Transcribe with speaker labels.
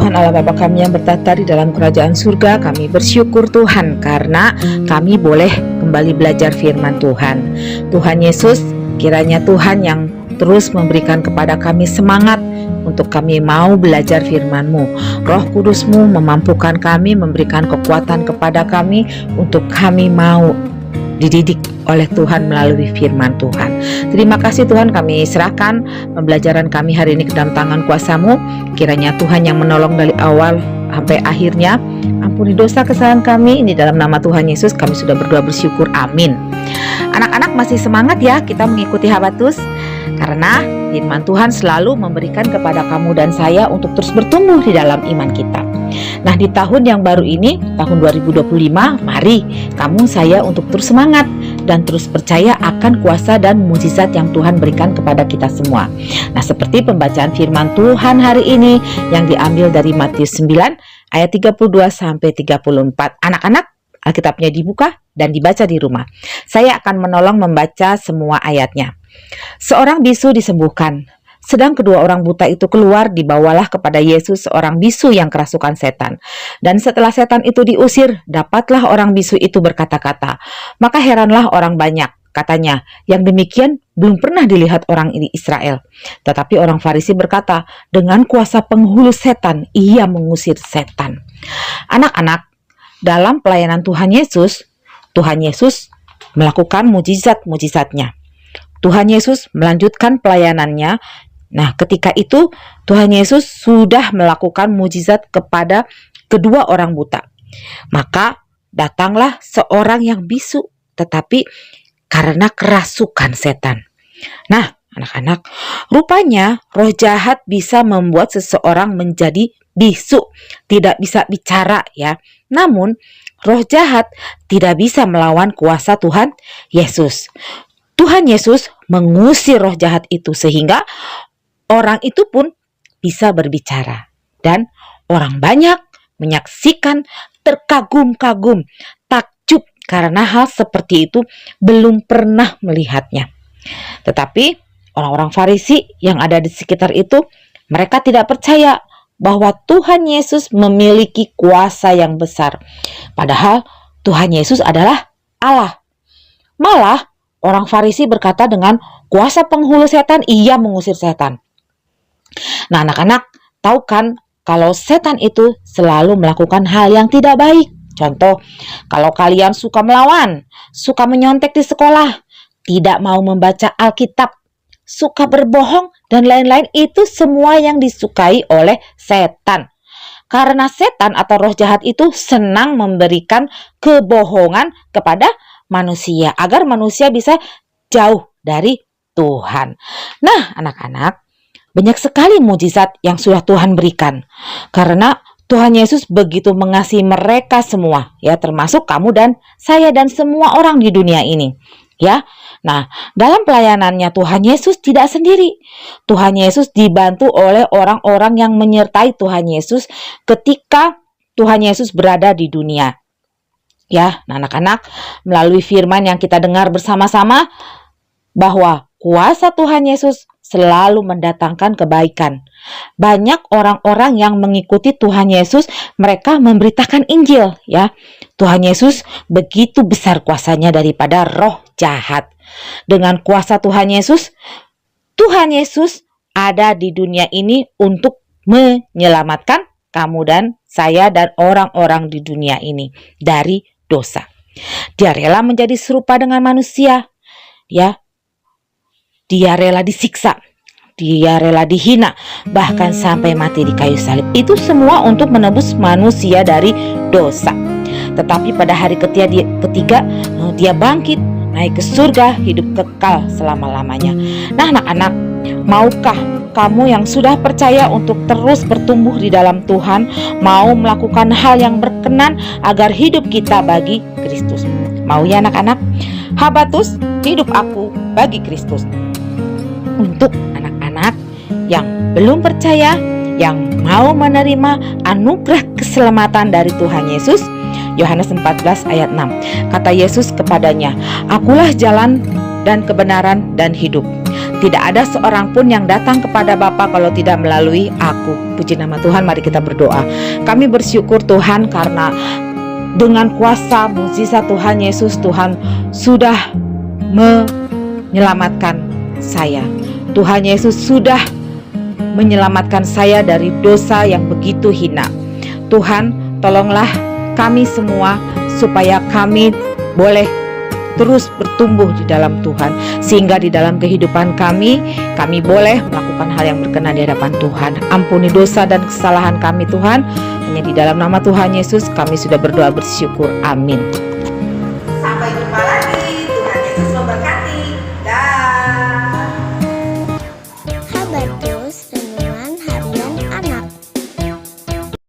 Speaker 1: Tuhan Allah Bapa kami yang bertata di dalam kerajaan surga, kami bersyukur Tuhan karena kami boleh kembali belajar firman Tuhan. Tuhan Yesus, kiranya Tuhan yang terus memberikan kepada kami semangat untuk kami mau belajar firman-Mu. Roh Kudus-Mu memampukan kami, memberikan kekuatan kepada kami untuk kami mau dididik oleh Tuhan melalui firman Tuhan. Terima kasih Tuhan, kami serahkan pembelajaran kami hari ini ke dalam tangan kuasa-Mu. Kiranya Tuhan yang menolong dari awal sampai akhirnya. Ampuni dosa kesalahan kami, ini dalam nama Tuhan Yesus kami sudah berdoa bersyukur, amin. Anak-anak masih semangat ya kita mengikuti Habatus, karena firman Tuhan selalu memberikan kepada kamu dan saya untuk terus bertumbuh di dalam iman kita. Nah, di tahun yang baru ini, tahun 2025, mari kamu saya untuk terus semangat dan terus percaya akan kuasa dan mukjizat yang Tuhan berikan kepada kita semua. Nah, seperti pembacaan firman Tuhan hari ini yang diambil dari Matius 9 ayat 32 sampai 34. Anak-anak, Alkitabnya dibuka dan dibaca di rumah. Saya akan menolong membaca semua ayatnya. Seorang bisu disembuhkan. Sedang kedua orang buta itu keluar, dibawalah kepada Yesus seorang bisu yang kerasukan setan. Dan setelah setan itu diusir, dapatlah orang bisu itu berkata-kata. Maka heranlah orang banyak, katanya, yang demikian belum pernah dilihat orang ini Israel. Tetapi orang Farisi berkata, dengan kuasa penghulu setan, ia mengusir setan. Anak-anak, dalam pelayanan Tuhan Yesus melakukan mujizat-mujizatnya. Tuhan Yesus melanjutkan pelayanannya. Nah, ketika itu Tuhan Yesus sudah melakukan mujizat kepada kedua orang buta. Maka datanglah seorang yang bisu, tetapi karena kerasukan setan. Nah, anak-anak, rupanya roh jahat bisa membuat seseorang menjadi bisu, tidak bisa bicara ya. Namun, roh jahat tidak bisa melawan kuasa Tuhan Yesus. Tuhan Yesus mengusir roh jahat itu sehingga orang itu pun bisa berbicara. Dan orang banyak menyaksikan, terkagum-kagum, takjub karena hal seperti itu belum pernah melihatnya. Tetapi orang-orang Farisi yang ada di sekitar itu, mereka tidak percaya bahwa Tuhan Yesus memiliki kuasa yang besar. Padahal Tuhan Yesus adalah Allah. Malah orang Farisi berkata dengan kuasa penghulu setan ia mengusir setan. Nah, anak-anak tahu kan kalau setan itu selalu melakukan hal yang tidak baik. Contoh, kalau kalian suka melawan, suka menyontek di sekolah, tidak mau membaca Alkitab, suka berbohong, dan lain-lain, itu semua yang disukai oleh setan. Karena setan atau roh jahat itu senang memberikan kebohongan kepada manusia, agar manusia bisa jauh dari Tuhan. Nah, anak-anak, banyak sekali mujizat yang sudah Tuhan berikan. Karena Tuhan Yesus begitu mengasihi mereka semua, ya, termasuk kamu dan saya dan semua orang di dunia ini. Ya, nah, dalam pelayanannya Tuhan Yesus tidak sendiri. Tuhan Yesus dibantu oleh orang-orang yang menyertai Tuhan Yesus ketika Tuhan Yesus berada di dunia. Ya, nah, anak-anak, melalui firman yang kita dengar bersama-sama bahwa kuasa Tuhan Yesus selalu mendatangkan kebaikan. Banyak orang-orang yang mengikuti Tuhan Yesus, mereka memberitakan Injil, ya. Tuhan Yesus begitu besar kuasanya daripada roh jahat. Dengan kuasa Tuhan Yesus ada di dunia ini untuk menyelamatkan kamu dan saya dan orang-orang di dunia ini dari dosa. Dia rela menjadi serupa dengan manusia, ya. Dia rela disiksa, dia rela dihina, bahkan sampai mati di kayu salib. Itu semua untuk menebus manusia dari dosa. Tetapi pada hari ketiga dia bangkit, naik ke surga, hidup kekal selama-lamanya. Nah, anak-anak, maukah kamu yang sudah percaya untuk terus bertumbuh di dalam Tuhan, mau melakukan hal yang berkenan agar hidup kita bagi Kristus? Mau ya anak-anak? Habatus, hidup aku bagi Kristus. Untuk anak-anak yang belum percaya, yang mau menerima anugerah keselamatan dari Tuhan Yesus, Yohanes 14 ayat 6. Kata Yesus kepadanya, "Akulah jalan dan kebenaran dan hidup. Tidak ada seorang pun yang datang kepada Bapa kalau tidak melalui aku. Puji nama Tuhan, mari kita berdoa. Kami bersyukur Tuhan karena dengan kuasa mukjizat Tuhan Yesus, Tuhan sudah menyelamatkan saya. Tuhan Yesus sudah menyelamatkan saya dari dosa yang begitu hina. Tuhan, tolonglah kami semua supaya kami boleh terus bertumbuh di dalam Tuhan, sehingga di dalam kehidupan kami boleh melakukan hal yang berkenan di hadapan Tuhan. Ampuni dosa dan kesalahan kami Tuhan. Hanya di dalam nama Tuhan Yesus kami sudah berdoa bersyukur. Amin.